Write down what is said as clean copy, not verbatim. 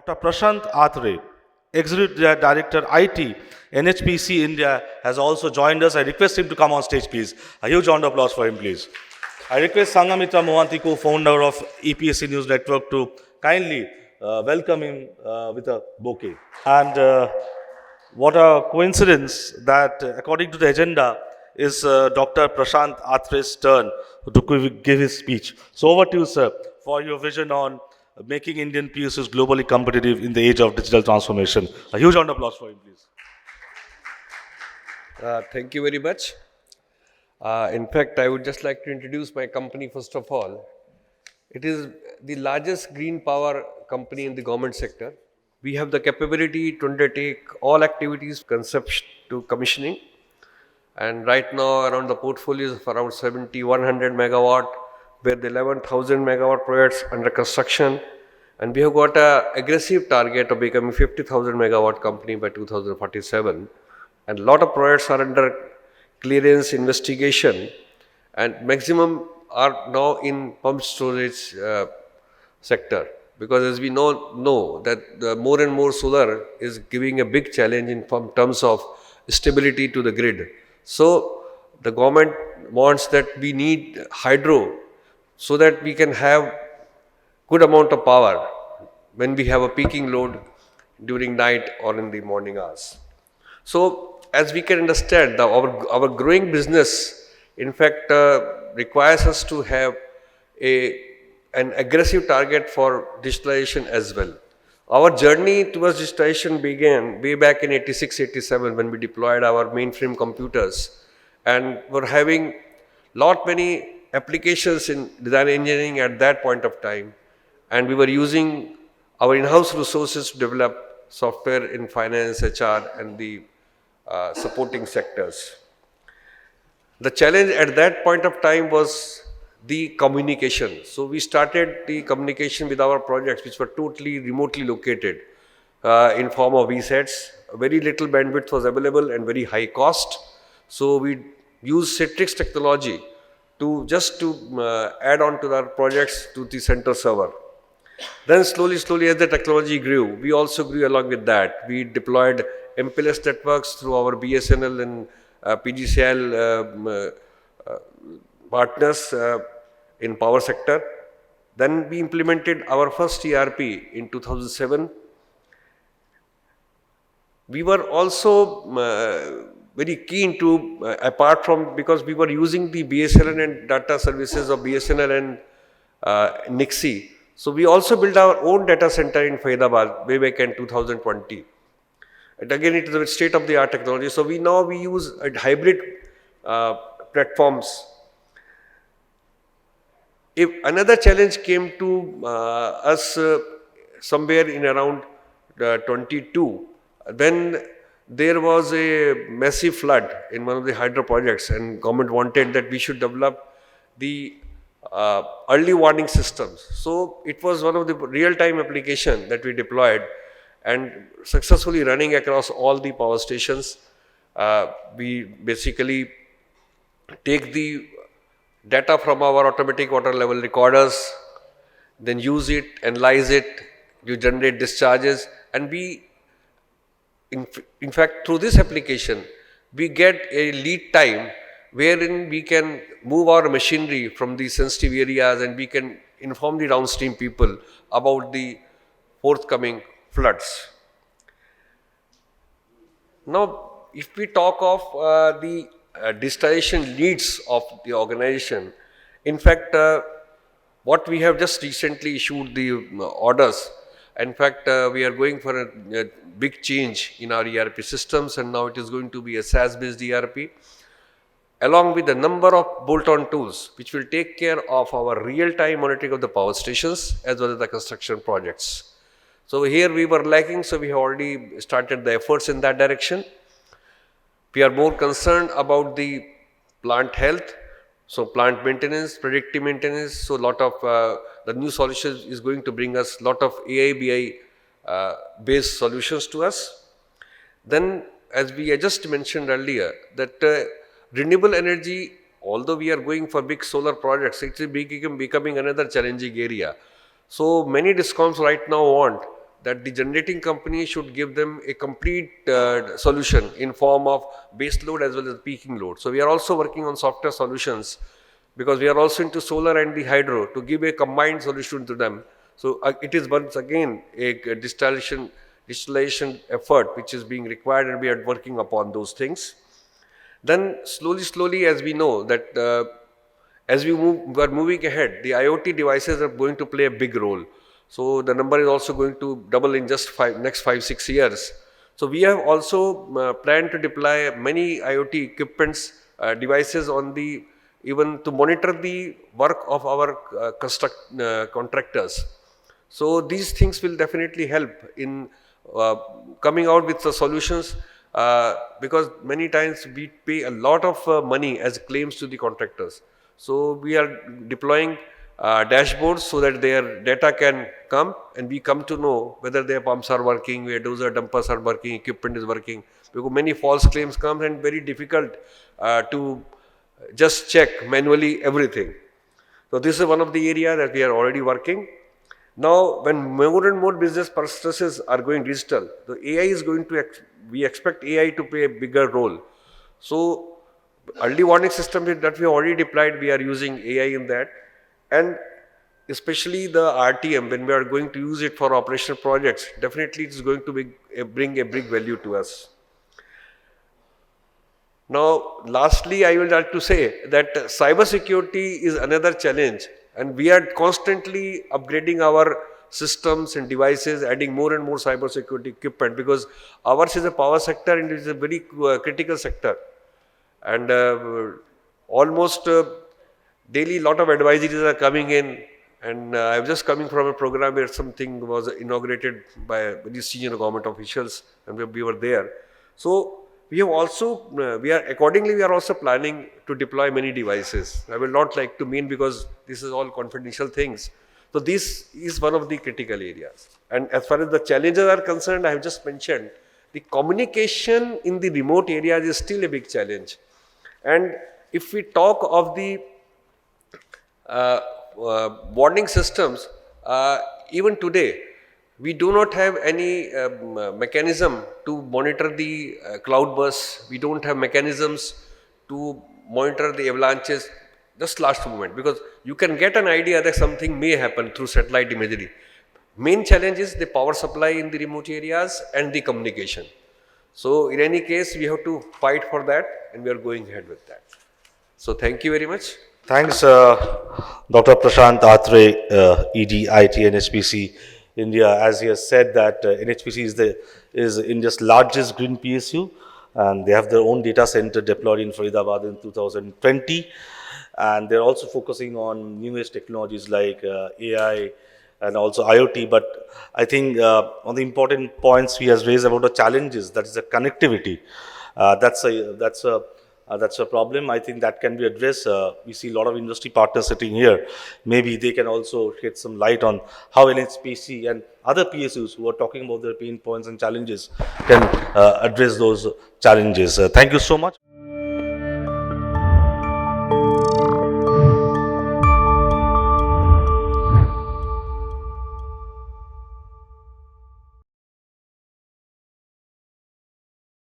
Dr. Prashant Atrey, Executive Director IT, NHPC India, has also joined us. I request him to come on stage, please. A huge round of applause for him, please. I request Sangamitra Mohanty, co-founder of APAC News Network, to kindly welcome him with a bouquet. And what a coincidence that, according to the agenda, is Dr. Prashant Atrey's turn to give his speech. So over to you, sir, for your vision on making Indian PSUs globally competitive in the age of digital transformation. A huge round of applause for him, please. Thank you very much. In fact, I would just like to introduce my company first of all. It is the largest green power company in the government sector. We have the capability to undertake all activities, conception to commissioning. And right now, around the portfolio is around 100 megawatt, where the 11,000 megawatt projects under construction. And we have got an aggressive target of becoming 50,000 megawatt company by 2047. And a lot of projects are under clearance, investigation, and maximum are now in pumped storage sector. Because as we know that more and more solar is giving a big challenge in terms of stability to the grid. So the government wants that we need hydro so that we can have good amount of power when we have a peaking load during night or in the morning hours. So as we can understand, our growing business in fact requires us to have an aggressive target for digitalization as well. Our journey towards digitalization began way back in 86-87 when we deployed our mainframe computers, and were having many applications in design engineering at that point of time, and we were using our in-house resources to develop software in finance, HR, and the supporting sectors. The challenge at that point of time was the communication. So we started the communication with our projects which were totally remotely located in form of VSATs. Very little bandwidth was available and very high cost. So we used Citrix technology to add on to our projects to the center server. Then slowly as the technology grew, we also grew along with that. We deployed MPLS networks through our BSNL and PGCL partners in power sector. Then we implemented our first ERP in 2007. We were also very keen to, apart from, because we were using the BSNL and data services of BSNL and Nixie. So we also built our own data center in Faridabad way back in 2020. And again, it is a state-of-the-art technology. So we use hybrid platforms. If another challenge came to us somewhere in around 22, then there was a massive flood in one of the hydro projects, and government wanted that we should develop the early warning systems. So it was one of the real-time application that we deployed and successfully running across all the power stations. We basically take the data from our automatic water level recorders, then use it, analyze it, you generate discharges, and we, in fact, through this application, we get a lead time wherein we can move our machinery from the sensitive areas and we can inform the downstream people about the forthcoming floods. Now, if we talk of the digitalization needs of the organization, in fact, what we have just recently issued the orders. In fact, we are going for a big change in our ERP systems, and now it is going to be a SaaS-based ERP, along with a number of bolt-on tools which will take care of our real-time monitoring of the power stations as well as the construction projects. So here we were lacking, so we have already started the efforts in that direction. We are more concerned about the plant health, so plant maintenance, predictive maintenance. So a lot of the new solutions is going to bring us a lot of AI, BI based solutions to us. Then, as we just mentioned earlier, that renewable energy, although we are going for big solar projects, it is becoming another challenging area. So many DISCOMs right now want that the generating company should give them a complete solution in form of base load as well as peaking load. So we are also working on software solutions because we are also into solar and the hydro to give a combined solution to them. So it is once again a distillation effort which is being required, and we are working upon those things. Then slowly as we know that as we are moving ahead, the IoT devices are going to play a big role. So the number is also going to double in just next 5-6 years. So we have also planned to deploy many IoT equipments, devices on the even to monitor the work of our contractors. So these things will definitely help in coming out with the solutions because many times we pay a lot of money as claims to the contractors. So we are deploying dashboards so that their data can come and we come to know whether their pumps are working, where dozer dumpers are working, equipment is working. Because many false claims come and very difficult to just check manually everything. So this is one of the area that we are already working. Now, when more and more business processes are going digital, the AI is going to, we expect AI to play a bigger role. So, early warning system that we already deployed, we are using AI in that. And especially the RTM, when we are going to use it for operational projects, definitely it is going to bring a big value to us. Now, lastly, I would like to say that cyber security is another challenge, and we are constantly upgrading our systems and devices, adding more and more cyber security equipment because ours is a power sector and it is a very critical sector. And almost daily lot of advisories are coming in, and I'm just coming from a program where something was inaugurated by very senior government officials, and we were there. So we have also, we are also planning to deploy many devices. I will not like to mean because this is all confidential things. So this is one of the critical areas. And as far as the challenges are concerned, I have just mentioned, the communication in the remote areas is still a big challenge. And if we talk of the warning systems, even today, we do not have any mechanism to monitor the cloud bursts. We don't have mechanisms to monitor the avalanches just last moment, because you can get an idea that something may happen through satellite imagery. Main challenge is the power supply in the remote areas and the communication. So in any case, we have to fight for that, and we are going ahead with that. So thank you very much. Thanks, Dr. Prashant Atrey, ED, IT, NHPC, India. As he has said that NHPC is India's largest green PSU, and they have their own data center deployed in Faridabad in 2020. And they're also focusing on newest technologies like AI and also IoT. But I think one of the important points he has raised about the challenges, that is the connectivity. That's a problem. I think that can be addressed. We see a lot of industry partners sitting here. Maybe they can also shed some light on how NHPC and other PSUs who are talking about their pain points and challenges can address those challenges. Thank you so much.